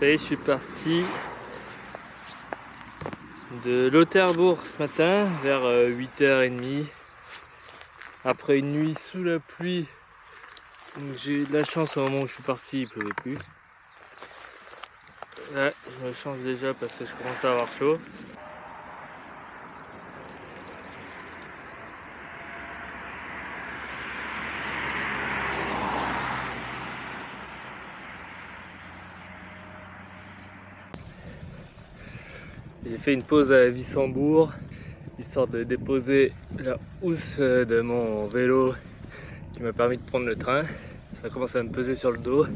Ça y est, je suis parti de Lauterbourg ce matin vers 8h30. Après une nuit sous la pluie. J'ai eu de la chance au moment où je suis parti, il ne pleuvait plus. Là, je me change déjà parce que je commence à avoir chaud. J'ai fait une pause à Wissembourg, histoire de déposer la housse de mon vélo qui m'a permis de prendre le train. Ça commence à me peser sur le dos.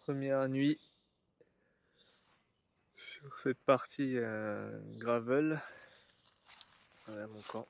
Première nuit sur cette partie gravel. Voilà mon camp.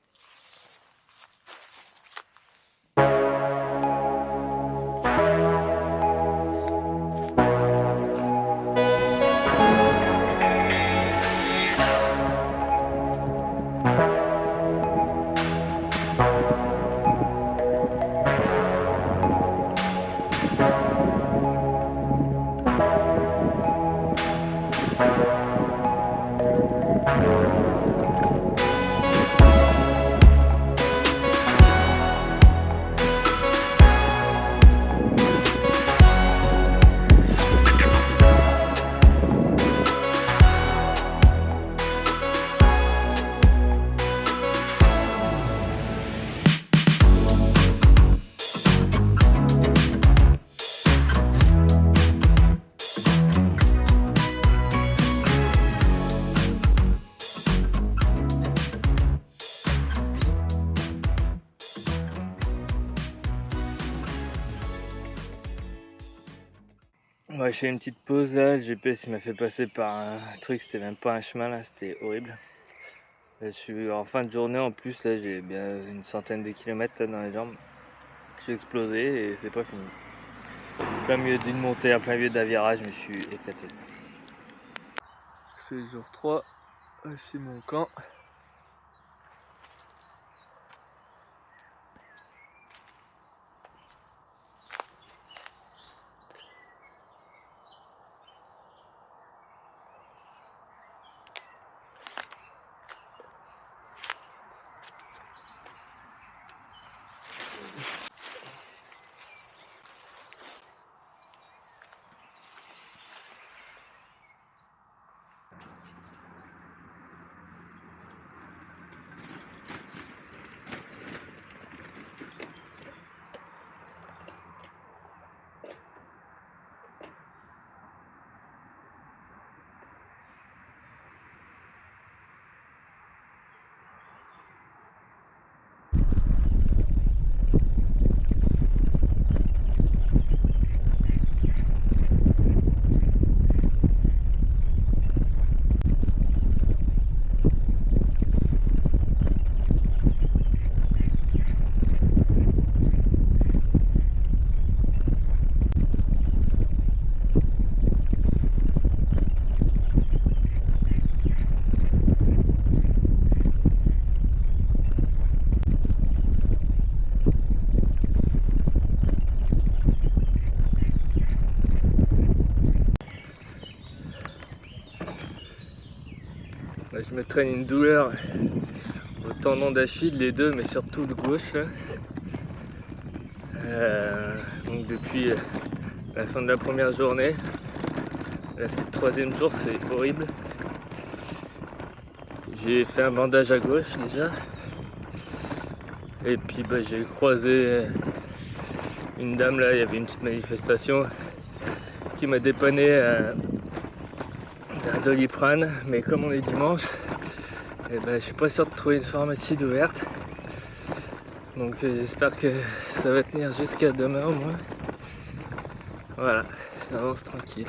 Ouais, je fais une petite pause là, le GPS il m'a fait passer par un truc, c'était même pas un chemin là, c'était horrible. Là, je suis en fin de journée en plus, là j'ai bien une centaine de kilomètres là, dans les jambes. J'ai explosé et c'est pas fini. Plein milieu d'une montée, en plein milieu d'un virage, mais je suis éclaté. C'est jour 3, voici mon camp. Là, je me traîne une douleur au tendon d'Achille, les deux, mais surtout le gauche. Là. Donc depuis la fin de la première journée, là c'est le troisième jour, c'est horrible. J'ai fait un bandage à gauche déjà. Et puis j'ai croisé une dame là, il y avait une petite manifestation qui m'a dépanné d'un Doliprane, mais comme on est dimanche, et je suis pas sûr de trouver une pharmacie d'ouverte. Donc j'espère que ça va tenir jusqu'à demain au moins. Voilà, j'avance tranquille.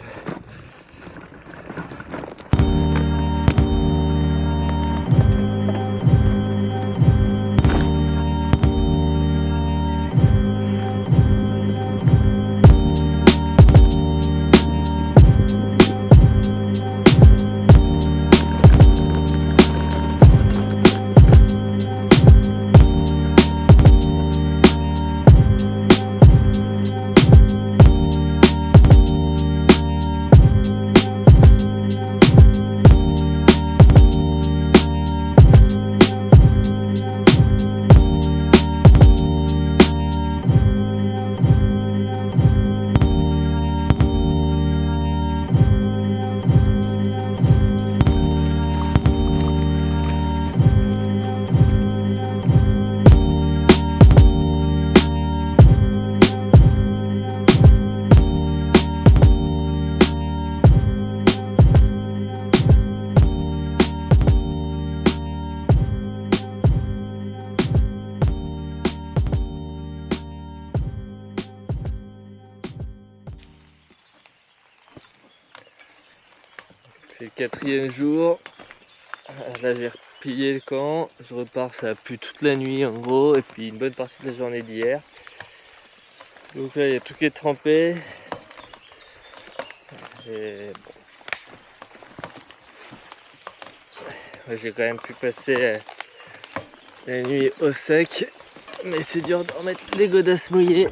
C'est le quatrième jour. Là j'ai repillé le camp. Je repars, ça a plu toute la nuit en gros. Et puis une bonne partie de la journée d'hier. Donc là il y a tout qui est trempé. Et bon. J'ai quand même pu passer la nuit au sec. Mais c'est dur de remettre les godasses mouillées.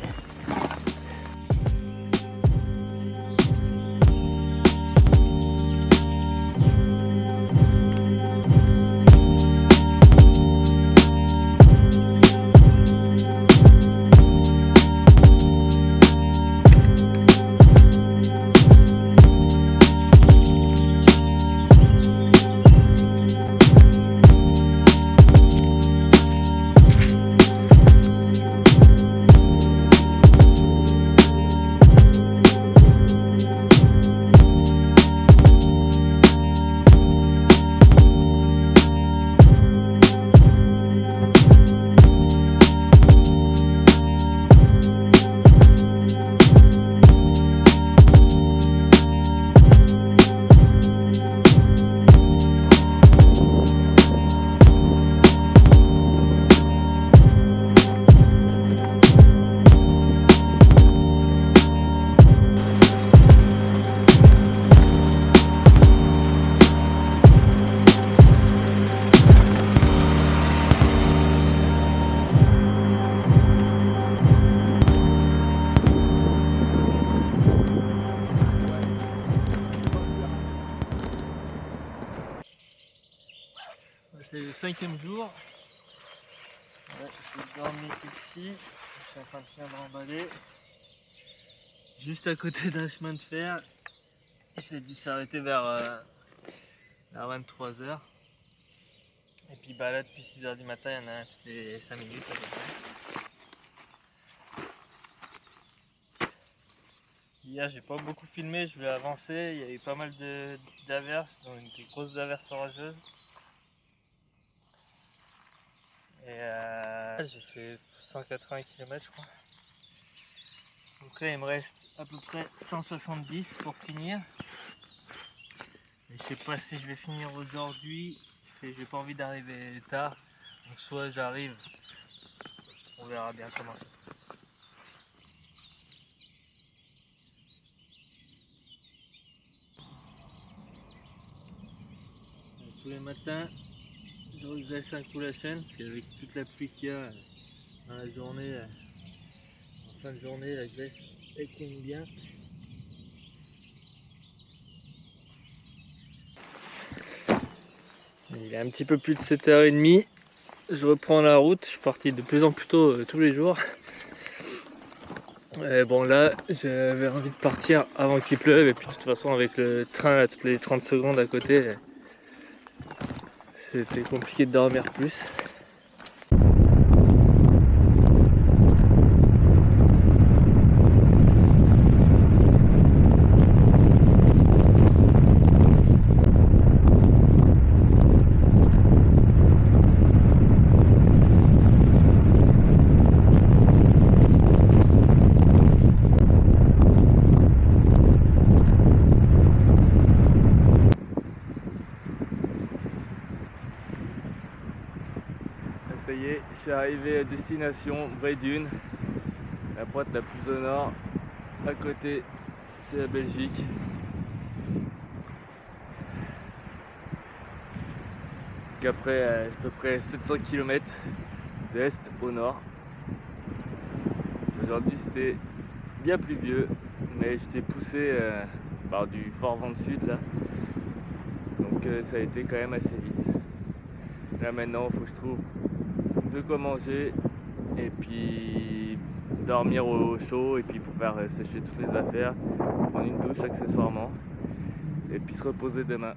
5e jour. Ouais, j'ai dormi ici. Je suis en train de finir de remballer. Juste à côté d'un chemin de fer. Il s'est dû s'arrêter vers 23h. Et puis bah là depuis 6h du matin, il y en a un toutes les 5 minutes à peu près. Hier j'ai pas beaucoup filmé, je voulais avancer, il y a eu pas mal d'averses, donc des grosses averses orageuses. Et j'ai fait 180 km je crois. Donc là il me reste à peu près 170 pour finir. Et je sais pas si je vais finir aujourd'hui, j'ai pas envie d'arriver tard. Donc soit j'arrive, on verra bien comment ça se passe. Tous les matins, je regraisse un coup la chaîne parce qu'avec toute la pluie qu'il y a dans la journée, en fin de journée, la graisse elle coule bien. Il est un petit peu plus de 7h30, je reprends la route, je suis parti de plus en plus tôt tous les jours. Et bon là, j'avais envie de partir avant qu'il pleuve et puis de toute façon avec le train là, toutes les 30 secondes à côté, c'était compliqué de dormir plus. Ça y est, je suis arrivé à destination Bray-Dunes, la pointe la plus au nord. À côté, c'est la Belgique. Donc après à peu près 700 km d'est au nord. Aujourd'hui c'était bien pluvieux, mais j'étais poussé par du fort vent de sud là. Donc ça a été quand même assez vite. Là maintenant il faut que je trouve de quoi manger et puis dormir au chaud et puis pour faire sécher toutes les affaires, prendre une douche accessoirement et puis se reposer demain.